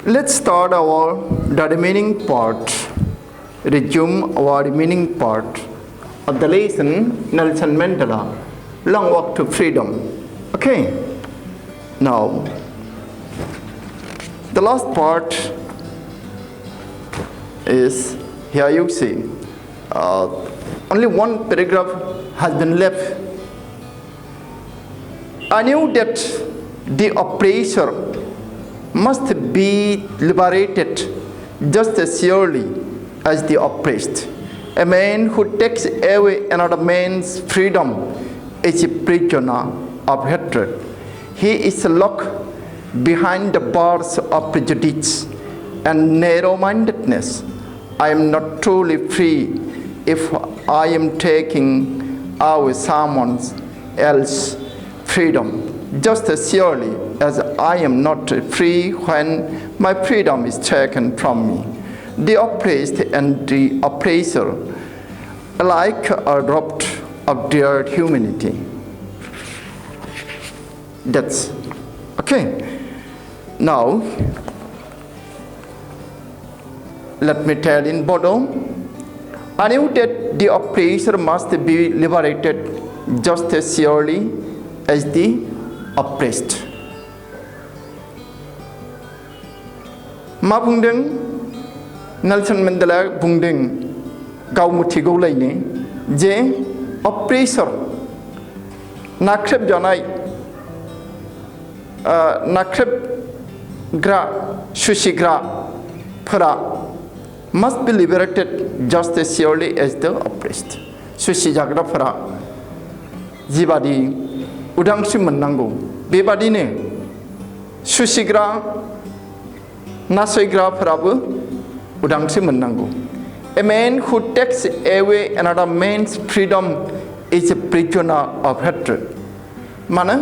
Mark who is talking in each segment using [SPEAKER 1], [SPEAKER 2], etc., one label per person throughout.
[SPEAKER 1] Let's start the remaining part, resume our remaining part of the lesson Nelson Mandela, Long Walk to Freedom. Okay, now the last part is here you see, only one paragraph has been left. I knew that the oppressor must be liberated just as surely as the oppressed. A man who takes away another man's freedom is a prisoner of hatred. He is locked behind the bars of prejudice and narrow-mindedness. I am not truly free if I am taking away someone else's freedom, just as surely as I am not free when my freedom is taken from me. The oppressed and the oppressor alike are robbed of their humanity. That's okay. Now, let me tell in Bodo, I knew that the oppressor must be liberated just as surely as the oppressed. Ma बुंदों Nelson Mandela बुंदों गाव मिथिगौलायनो जे oppressor नाख्रेबजानाय नाख्रेबग्रा सुसिग्राफोरा must be liberated just as surely as the oppressed. सुसिजाग्राफोरा जिबादि उदांस्रि मोननांगौ बेबादिनो सुसिग्रा नासयग्राफोराबो उदांस्रि मोननांगौ. A man who takes away another man's freedom is a prisoner of hatred. मानो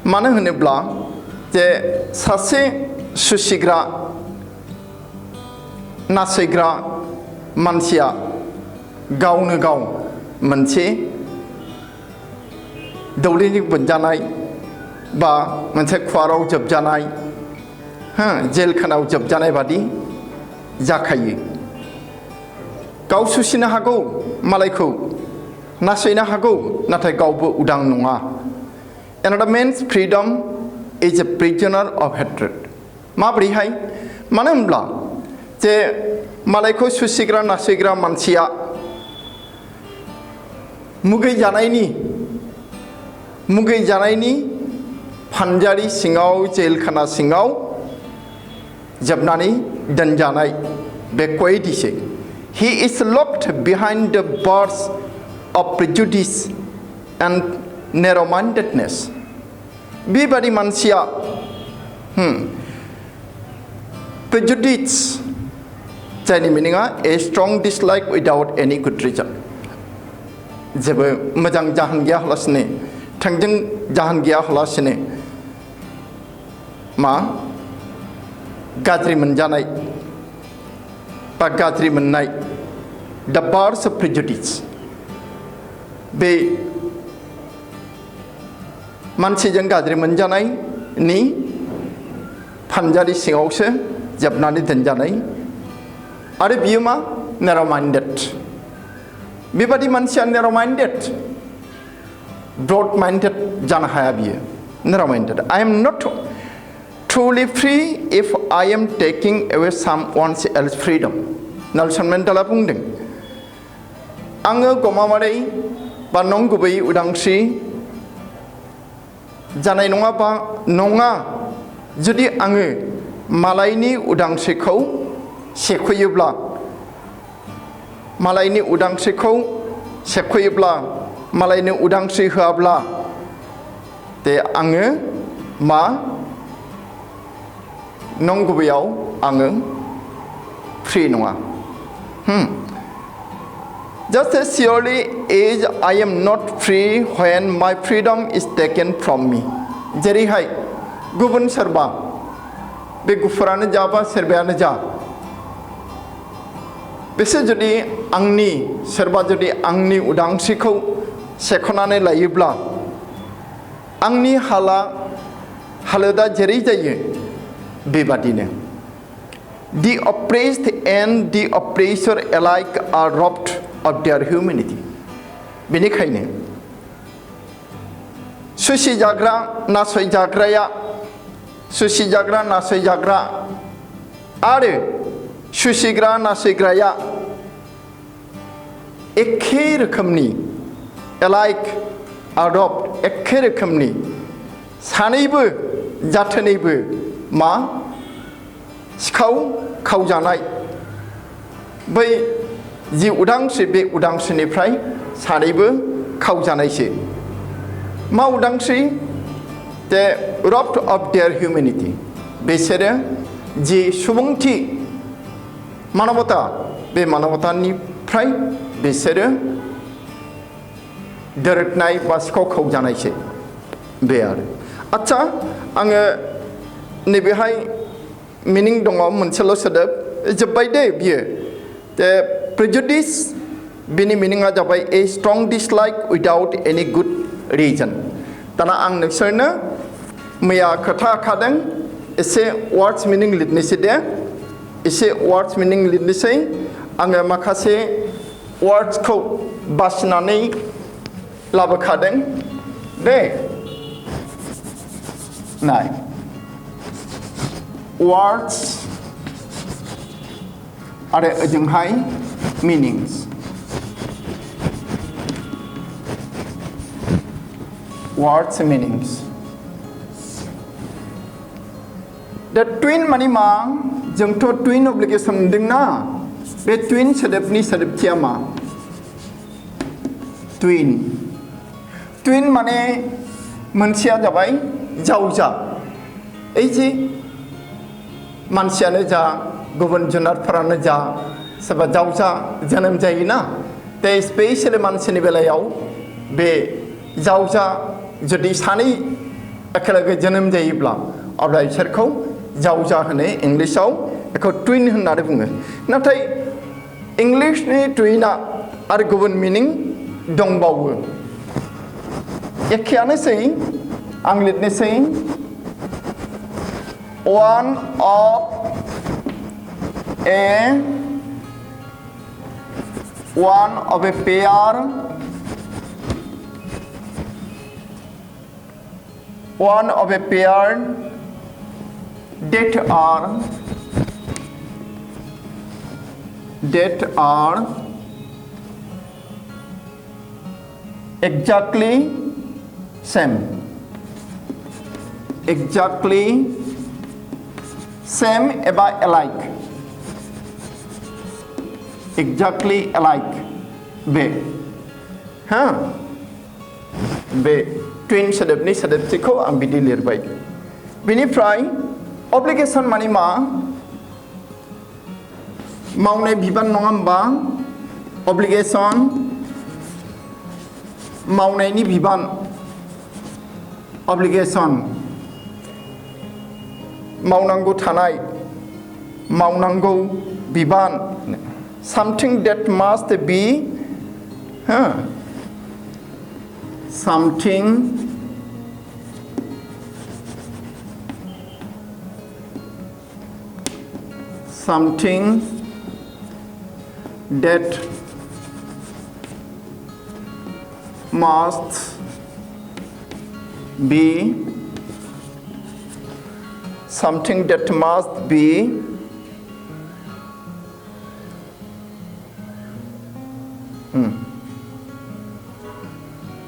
[SPEAKER 1] होनोब्ला जे सासे सुसिग्रा नासयग्रा मानसिया गावनो गाव मोनसे दौलेंजों बोनजानाय बा मोनसे खुवाराव जोबजानाय जेल खानायाव जोबजानाय बादि जाखायो. गाव सुसिनो हागौ मालायखौ नासयनो हागौ नाथाय गावबो उदां नङा. Another man's freedom is a prisoner of hatred. माब्रैहाय? मानो होनब्ला जे मालायखौ सुसिग्रा नासयग्रा मानसिया मुगै जानायनि फानजारि सिङाव जेलखाना सिङाव जोबनानै दोनजानाय बेबायदिसो. He is locked behind the bars of prejudice and narrow-mindedness. बेबादि मानसिया prejudice जायनि मिनिङा a strong dislike without any good reason. जेबो मोजां जाहोन गैयालासिनो थोंजों जाहोन गैयालासिनो मा गाज्रि मोनजानाय बा गाज्रि मोननाय the bars of prejudice. बे मानसिजों गाज्रि मोनजानायनि फानजारि सिङावसो जोबनानै दोनजानाय आरो बियो मा narrow minded. बेबादि मानसिया narrow minded, broad minded जानो हाया बियो. narrow minded. I am not truly free if I am taking away someone else's freedom. Nelson Mandela बुंदों आङो गमामारै बा नंगुबै उदांस्रि जानाय नङा जुदि आङो मालायनि उदांस्रिखौ सेख'योब्ला मालायनि उदांस्रि होआब्ला दे आङो मा नंगुबैयाव आङो फ्रि नङा. Just as surely as I am not free when my freedom is taken from me. जेरैहाय गुबुन सोरबा बे गुफुरानो जा बा सोरबायानो जा बिसोर जुदि सोरबा जुदि आंनि उदांस्रिखौ सेख'नानै लायोब्ला आंनि हाला हालोदा जेरै जायो बेबादिनो The oppressed and the oppressor alike are robbed of their humanity. बेनिखायनो सुसि जाग्रा नासय जाग्राया सुसि जाग्रा नासय जाग्रा आरो सुसिग्रा नासयग्राया एखे रोखोमनि alike are robbed एखे रोखोमनि सानैबो जाथोनैबो मा सिखाव खावजानाय बै जि उदांस्रि बे उदांस्रिनिफ्राय सानैबो खावजानायसो मा उदांस्रि the robbed of their humanity बिसोरो जि सुबुंथि मानबता बे मानबतानिफ्राय बिसोरो दोरदनाय बा सिखाव खावजानायसो बे आरो आच्छा आङो नैबेहाय मिनिं दङ मोनसेल' सोदोब जोब्बाय दे बियो the prejudice बिनि मिनिङा जाबाय a strong dislike without any good reason दाना आं नोंसोरनो मैया खोथा खादों एसे words meaning लिरनोसै दे एसे words meaning लिरनोसै आङो माखासे wordsखौ बासिनानै लाबोखादों दे नाय words आरो ओजोंहाय meanings words meanings the twin माने मा जोंथ' twin obligation मोनदोंना बे twin सोदोबनि सोदोबथिया मा twin twin माने मोनसेया जाबाय जावजा ओइ जे मानसियानो जा गुबुन जुनारफोरानो जा सोरबा जावजा जोनोम जायोना दा स्पेसियेलि मानसिनि बेलायाव बे जावजा जुदि सानै एखेलगे जोनोम जायोब्ला अब्ला बिसोरखौ जावजा होनो इंलिशाव बेखौ ट्विन होननानै बुङो नाथाय इंलिशनि ट्विना आरो गुबुन मिनिं दंबावो एखेयानोसै आं लिरनोसै one of a pair that are exactly same एबा alike exactly alike बे बे twin सोदोबनि सोदोबथिखौ आं बिदि लिरबाय बेनिफ्राय obligation माने मा मावनाय बिबान नङा होमबा obligation मावनायनि बिबान obligation मावनांगौ थानाय मावनांगौ बिबान something that must be something that must be something that must be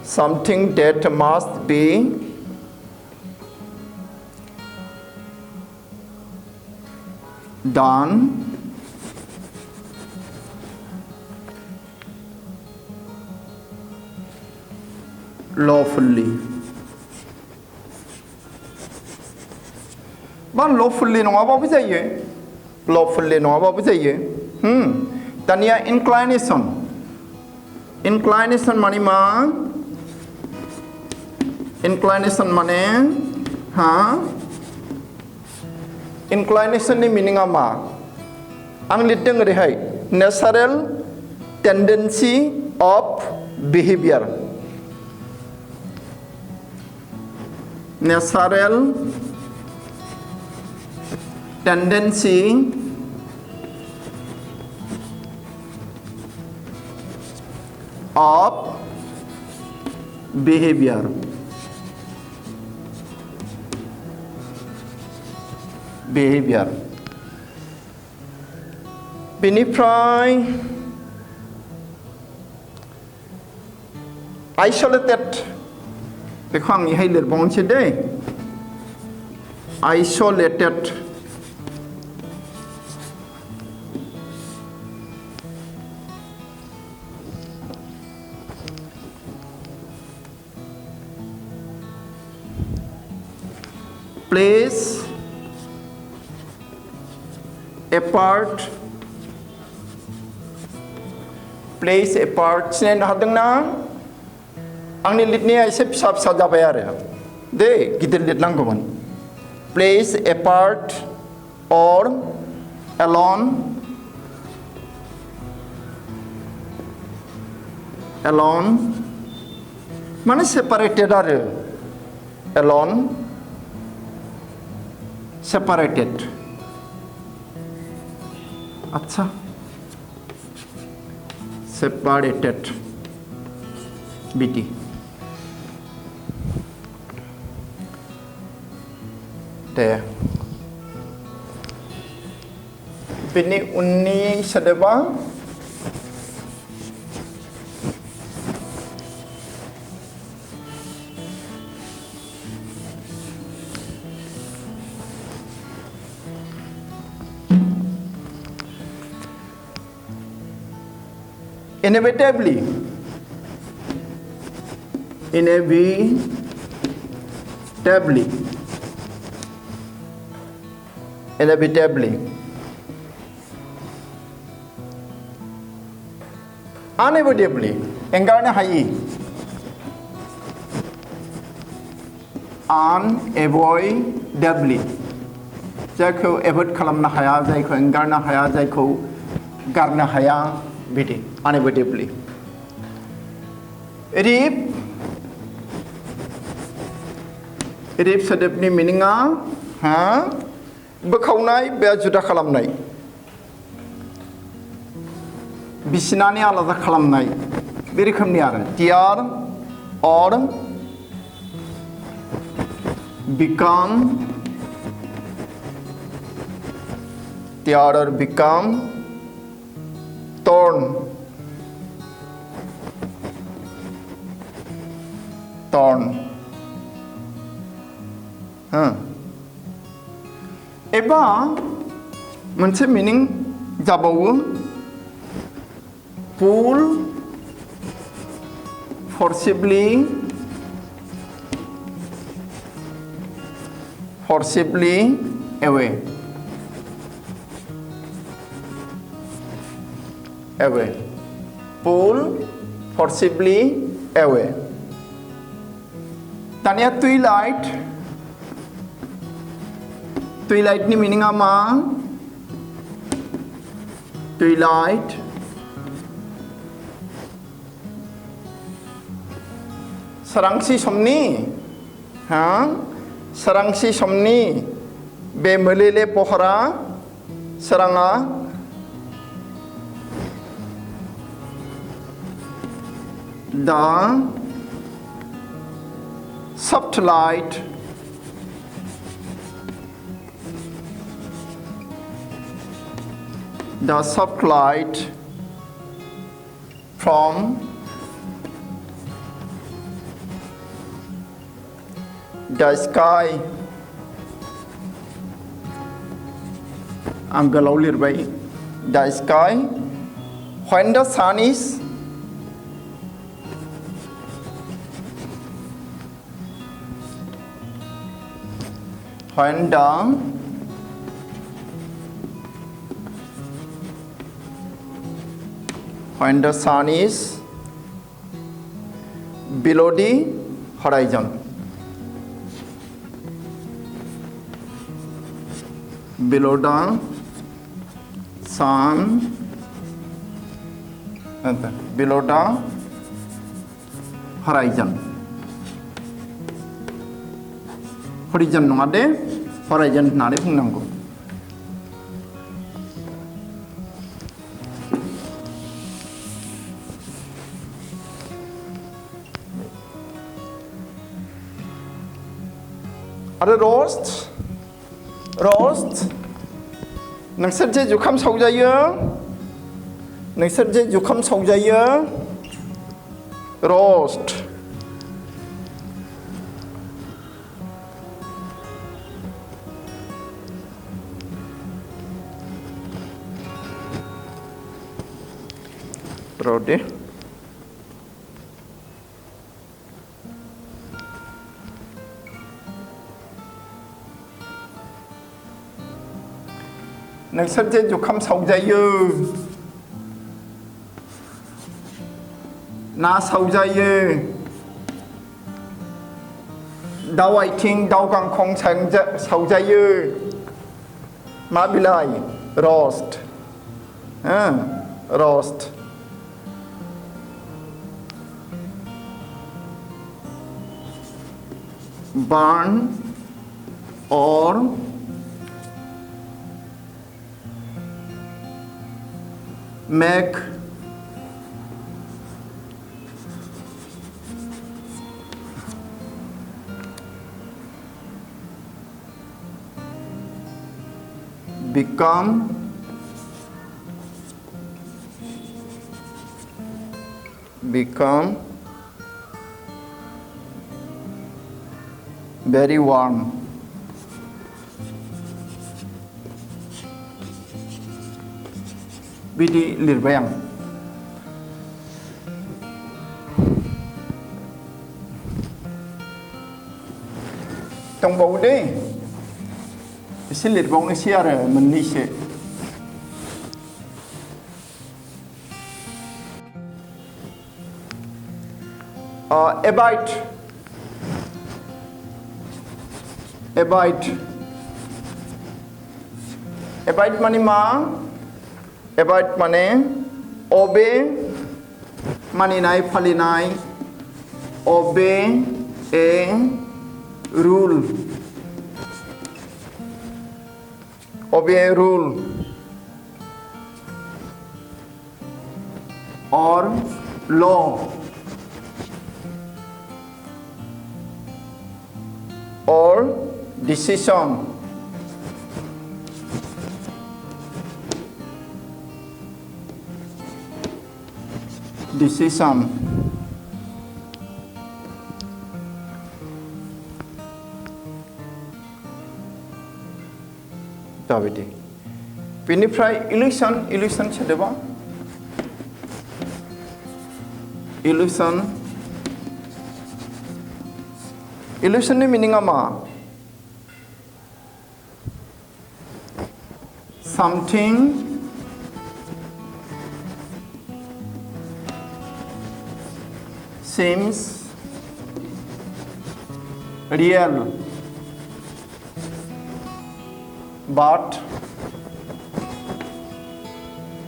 [SPEAKER 1] something that must be done lawfully बा lawfully नङाबाबो जायो lawfully नङाबाबो जायो दानिया inclination माने मा inclination माने inclination नि मिनिङा मा आं लिरदों ओरैहाय natural tendency of behavior natural tendency of behavior. बेनिफ्राय isolated बेखौ आं इहाय लिरबावनोसै दै isolated place apart सिनायनो हादोंना आंनि लिरनाया एसे फिसा फिसा जाबाय आरो दे गिदिर लिरनांगौमोन place apart or alone माने separated आरो alone separated अच्छा separated BT दे बेनि उननि सोदोबा inevitably unavoidably एंगारनो हायि unavoidably जायखौ एभयड खालामनो हाया जायखौ एंगारनो हाया जायखौ गारनो हाया बिदि unavoidably रिप सोदोबनि मिनिङा बोखावनाय बे जुदा खालामनाय बिसिनानै आलादा खालामनाय बे रोखोमनि आरो tear or become torn एबा मोनसे मिनिं जाबावो pull forcibly away pull forcibly away दानिया twilight नि मिनिङा मा twilight सोरांसि समनि बे मोलेले पहरा सोराङा the soft light from the sky आं गोलाव लिरबाय the sky when the sun is when the sun is below the horizon below the sun below the horizon horizon नङा दे horizon होननानै बुंनांगौ आरो roast नोंसोर जे जुखाम सावजायो roast Rode नोंसोर जे जुखाम सावजायो ना सावजायो दाउ आथिं दाउ गांखं सावजायो मा बिलाइ roast roast burn or make become very warm बिदि लिरबाय आं दंबावो दे एसे लिरबावनोसै आरो मोननैसो abide माने मा abide माने obey मानिनाय फालिनाय obey a rule or law or decision दाबिदि बेनिफ्राय illusion सोदोबा illusionनि मिनिङा मा something seems real but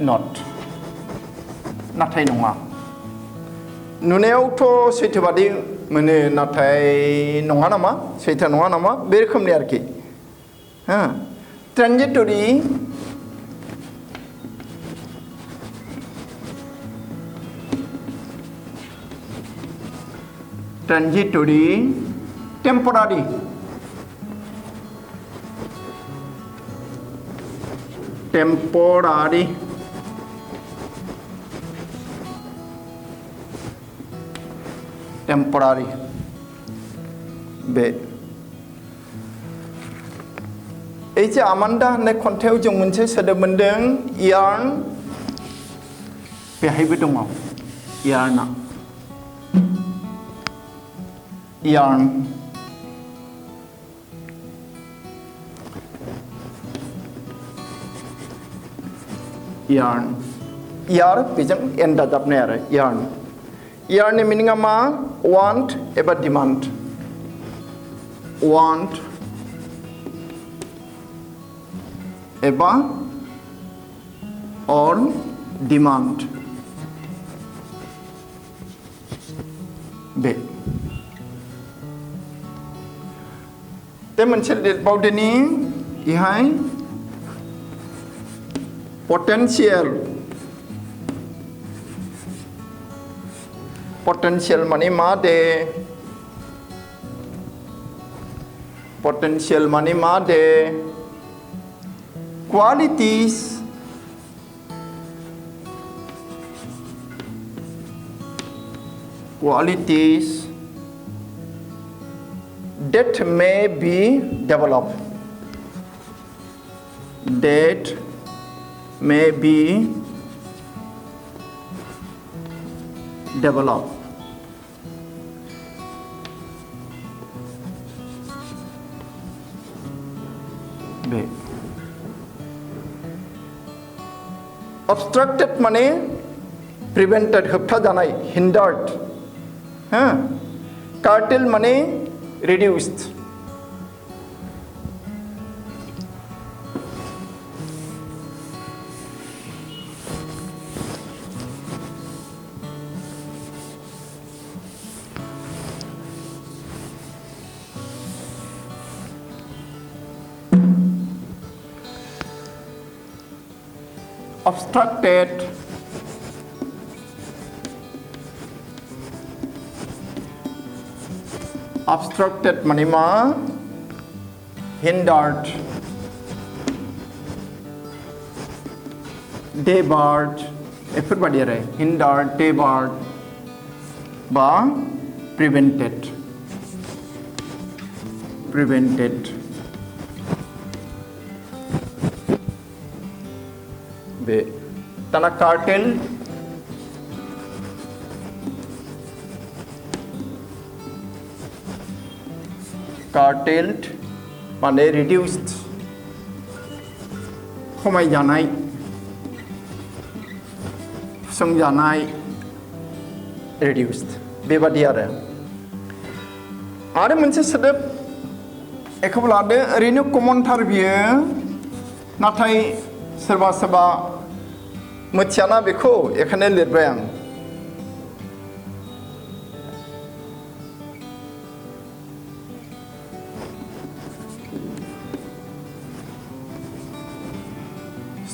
[SPEAKER 1] not नाथाय नङा नुनायावथ' सैथो बादि मोनो नाथाय नङा नामा सैथो नङा नामा बे रोखोमनि आरोखि ट्रान्जिटरि टेम्परारि बे এই যে आमान्डा होननाय खन्थाइयाव जों मोनसे सोदोब मोनदों यार्न बेहायबो दङ यार्नआ yarn यार बेजों एन दाजाबनाय आरो यार्ननि मिनिङा मा want एबा demand want एबा or demand बे ते मोनसे लिरबावदोनि इहाय potential माने मा दे potential माने मा दे qualities that may be developed obstructed माने prevented होबथा जानाय hindered curtailed माने reduced obstructed माने मा hindered debarred बेफोरबायदि आरो hindered debarred बा prevented बे दाना curtailed माने reduced खमायजानाय सोंजानाय reduced बेबादि आरो मोनसे सोदोब एखौबो लादो ओरैनो कमनथार बियो नाथाय सोरबा सोरबा मिथियाना बेखौ एखायनो लिरबाय आं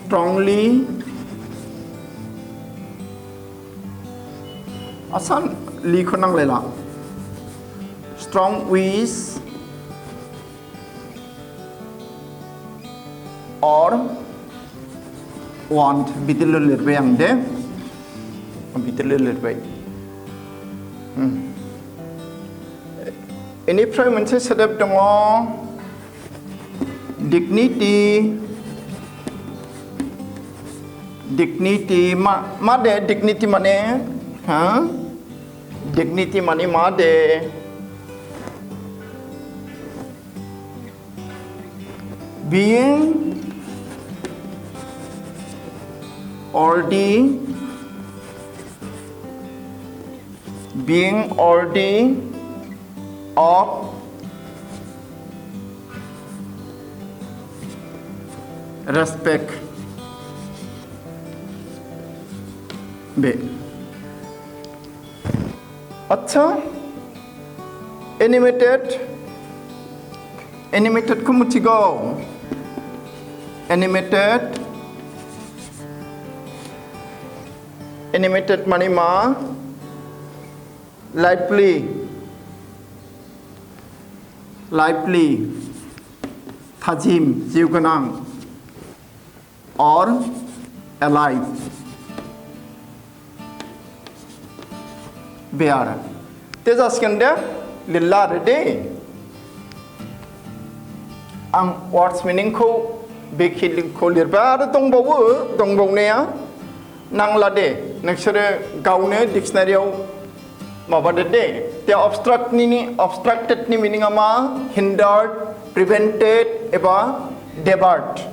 [SPEAKER 1] strongly आसान लिखो नांलायला strong with or want बिदिल लिरबाय आं दे बिदिल लिरबाय इनिफ्राय मोनसे सोदोब दङ dignity मा दे dignity माने dignity माने मा दे being worthy of respect बे अच्छा animated को मिथिगौ animated माने मा lively थाजिम जिउ गोनां or alive बे आरो ते जासिगोन दे लिरला आरो दे आं वर्ड्स मिनिंखौ बेखिनिखौ लिरबाय आरो दंबावनाया नांला दे नोंसोरो गावनो डिक्सनारियाव माबादो दे ते obstructedनि मिनिङा मा hindered prevented एबा debarred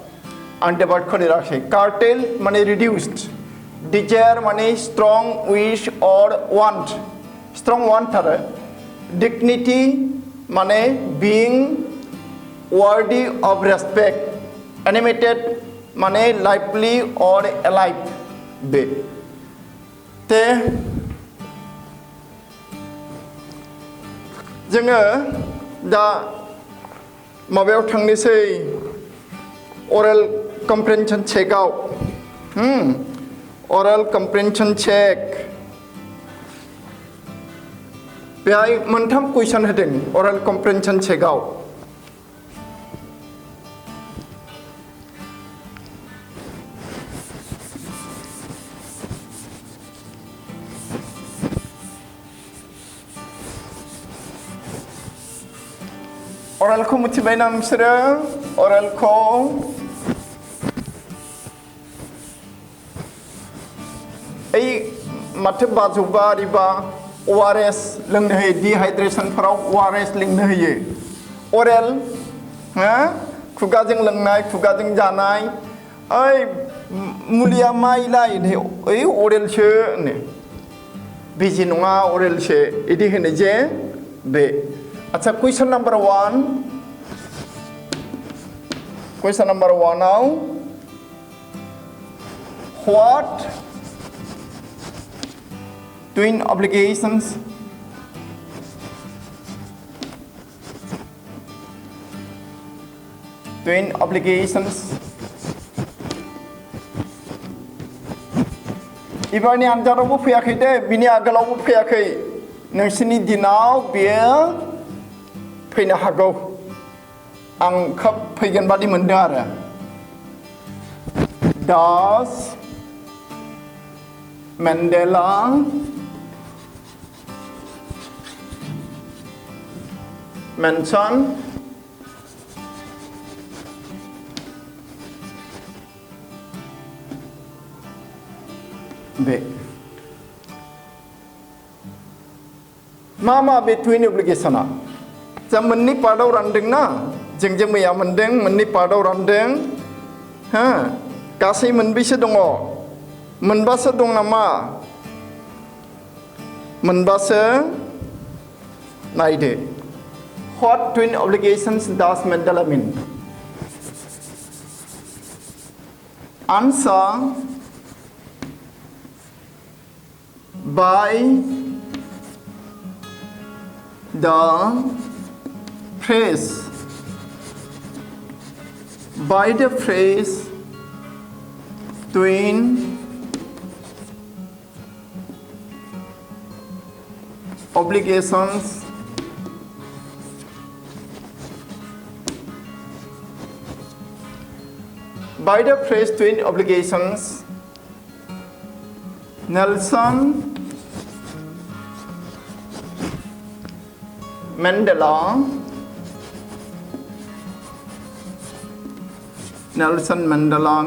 [SPEAKER 1] आं debarredखौ लिराखै curtailed माने reduced desire माने strong wish or want आरो dignity माने being worthy of respect animated माने lively or alive बे ते जोङो दा माबायाव थांनोसै oral comprehension checkआव oral comprehension check बेहाय मोनथाम कुइसन होदों oral comprehension checkआव oralखौ मिथिबायना नोंसोरो oralखौ ओइ माथो बाजौबा रिबा ORS लोंनो होयो डिहाइड्रेशनफोराव ORS लोंनो होयो oral खुगाजों लोंनाय खुगाजों जानाय ओइ मुलिया माइलाय ओइ oralसो होनो बिजि नङा oralसो इदि होनो जे बे अच्छा question number 1 question number 1 आव what twin obligations इबारनि आनजादावबो फैयाखै दे बिनि आगोलावबो फैयाखै नोंसिनि दिनाव बेयो फैनो हागौ आं खोब फैगोन बादि मोनदों आरो Does Mandela mention बे मा बे twin obligation जा मोननै पार्टआव रानदोंना जों मैया मोनदों मोननै पार्टआव रानदों गासै मोनबैसो दङ मोनबासो दं नामा मोनबासो नायदो What twin obligations does Mandela mean? Answer by the phrase twin obligations by the phrase twin obligations Nelson Mandela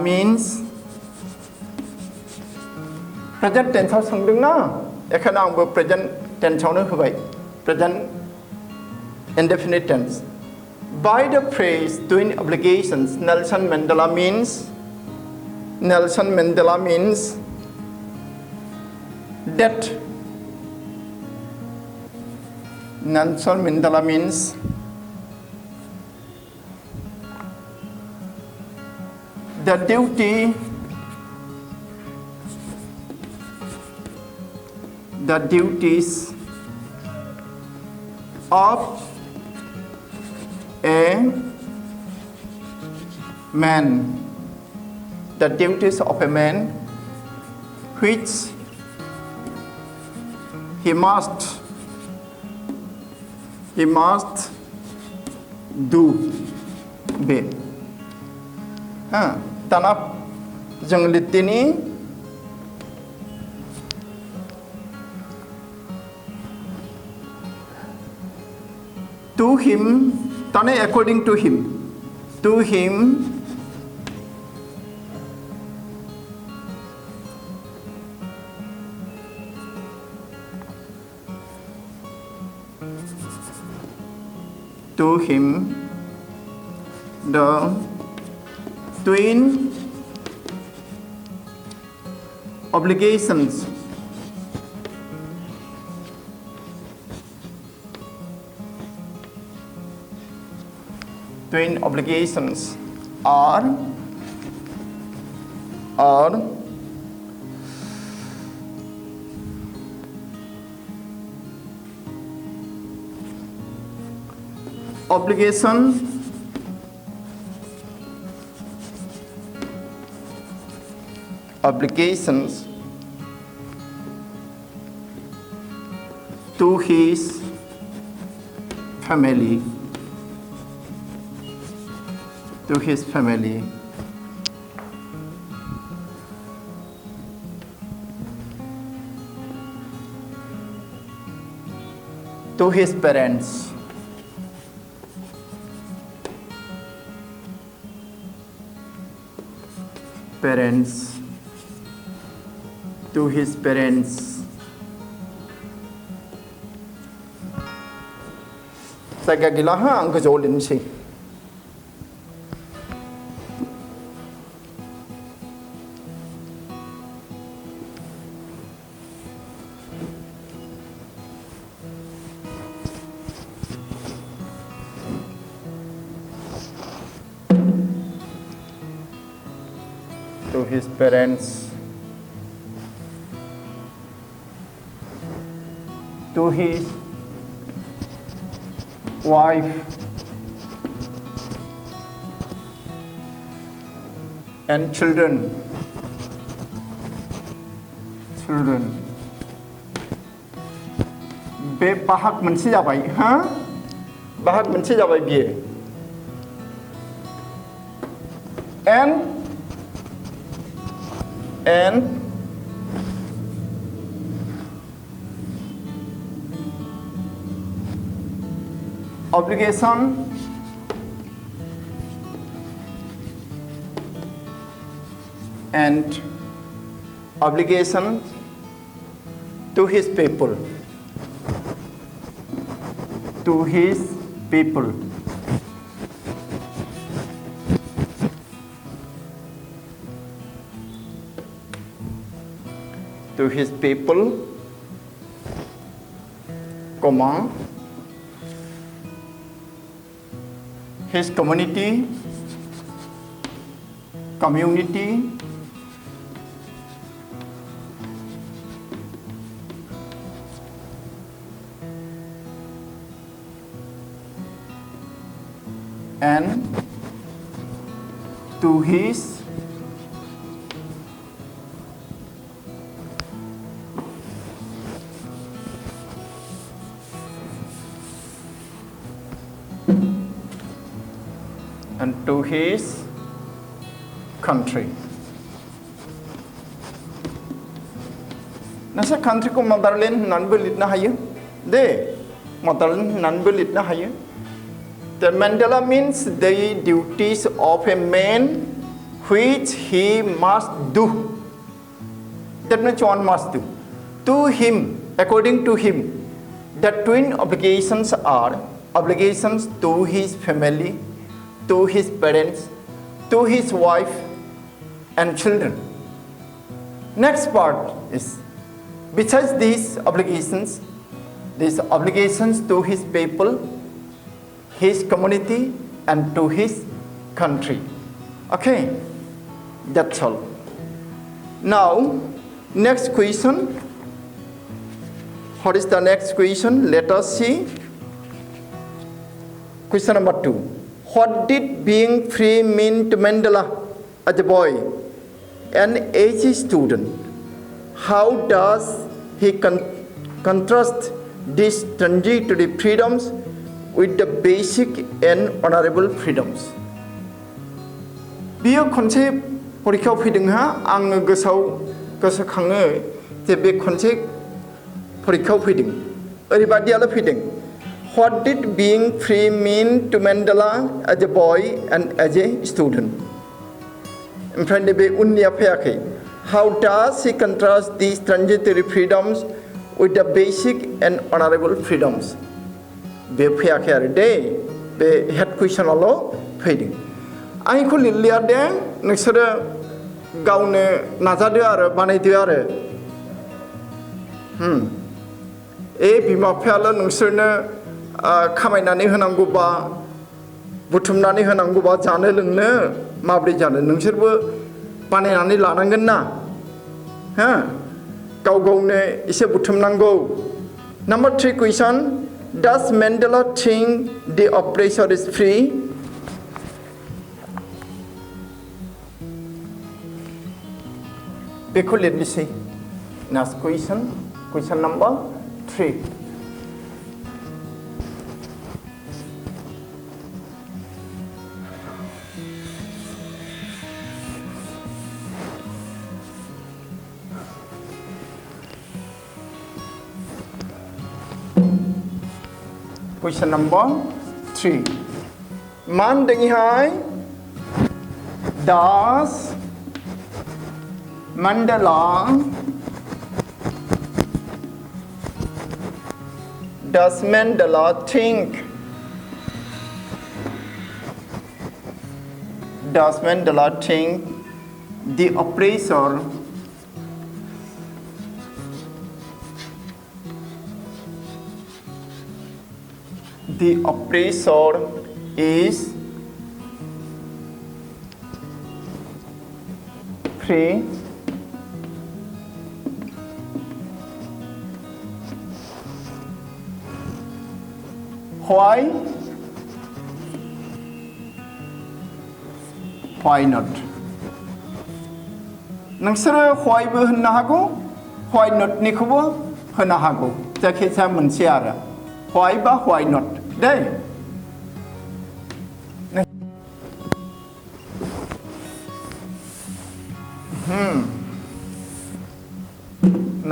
[SPEAKER 1] means present tense आव सोंदोंना एखाने आंबो present tense आवनो होबाय present indefinite tense by the phrase twin obligations Nelson Mandela means that Nelson Mandela means the duties of a man which he must do बे दाना जों लिरदिनि to him ताने according to him the twin obligations are obligation obligations to his family, to his family, to his parents, to his parents. Saya gila ha ang kejolin sih. To his parents, to his wife and children. बे बाहाग मोनसे जाबाय हा बाहाग मोनसे जाबाय बियो and obligation to his people, to his people. To his people, comma, his community, and to his country. Nasa country ko motherland nan belit na hayo, de motherland nan belit na hayo. The Mandela means the duties of a man which he must do. That means one must do. To him, according to him, the twin obligations are obligations to his family, to his parents, to his wife and children. Next part is, besides these obligations to his people, his community and to his country. Okay, that's all. Now, next question. What is the next question? Let us see. Question number 2. What did being free mean to Mandela as a boy and as a student? How does he contrast these transitory freedoms with the basic and honorable freedoms? बियो खनसे परिखायाव फैदों हा आङो गोसोखाङो जे बे खनसे परिखायाव फैदों ओरैबादियाल' फैदों. What did being free mean to Mandela as a boy and as a student? ओमफ्राय नैबे उननिया फैयाखै. How does he contrast these transitory freedoms with the basic and honorable freedoms? बे फैयाखै आरो दे बे हेड कुइसनाल' फैदों. आं इखौ लिरलिया दे नोंसोरो गावनो नाजादो आरो बानायदो आरो बिमा बिफायाल' नोंसोरनो खामायनानै होनांगौबा बुथुमनानै होनांगौबा जानो लोंनो माब्रै जानो नोंसोरबो बानायनानै लानांगोन ना हा गाव गावनो एसे बुथुमनांगौ. Number 3 question. Does Mandela think the oppressor is free? बेखौ लिरनोसै next question number 3 question number 3 man dengi hai does Mandela think the oppressor is free? Why not? नोंसोरो why बो होननो हागौ why not निखौबो होनो हागौ जायखिजाया मोनसे आरो why बा why not दे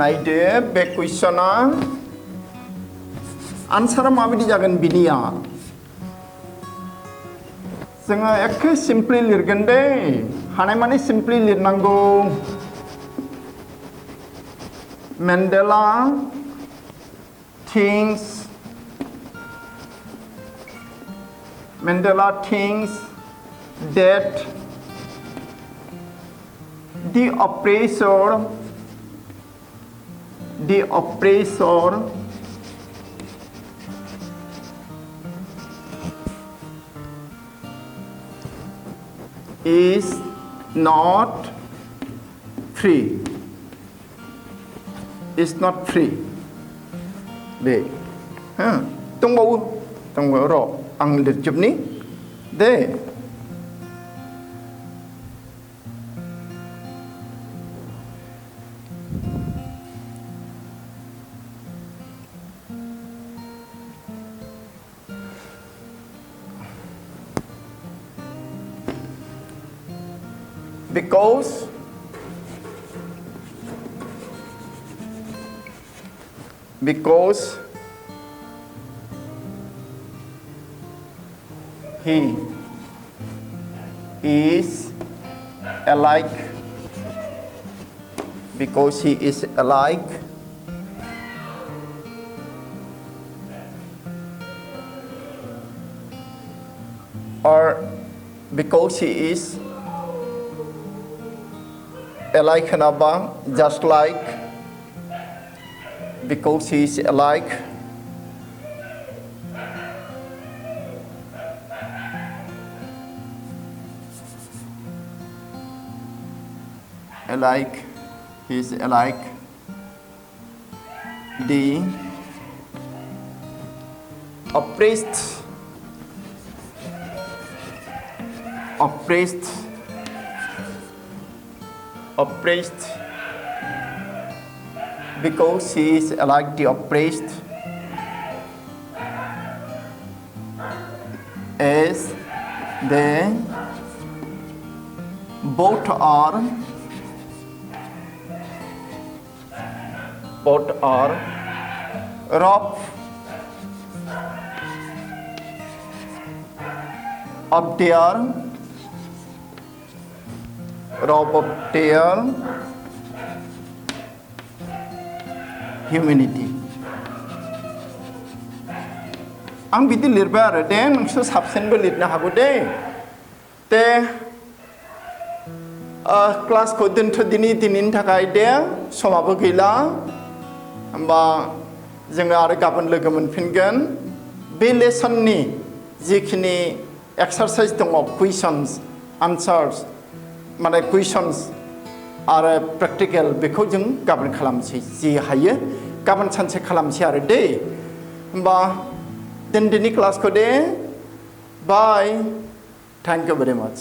[SPEAKER 1] नायदो बे कुइसना आन्सारा माबायदि जागोन बिनिया जोङो एखे सिम्पली लिरगोन दे हानायमानि सिम्पली लिरनांगौ Mandela thinks that the oppressor is not free. Deh, tunggu ro, ang lihat ni, deh. Because he is alike. Or because he is alike kenapa? Just like. Because he is alike. He is alike the oppressed because he is like the oppressed as they both are robbed of their humanity. आं बिदि लिरबाय आरो दे नोंसोर साबसिनबो लिरनो हागौ दे क्लासखौ दिनैनि थाखाय दे समाबो गैला होमबा जोङो आरो गाबोन लोगो मोनफिनगोन बे लेसननि जिखिनि एक्सारसाइज दङ कुइसन्स आन्सार्स माने कुइसन्स आरो प्रेक्टिकल बेखौ जों गाबोन खालामसै जि हायो गाबोन सानसे खालामसै आरो दे होमबा दिनैनि क्लासखौ दे bye thank you very much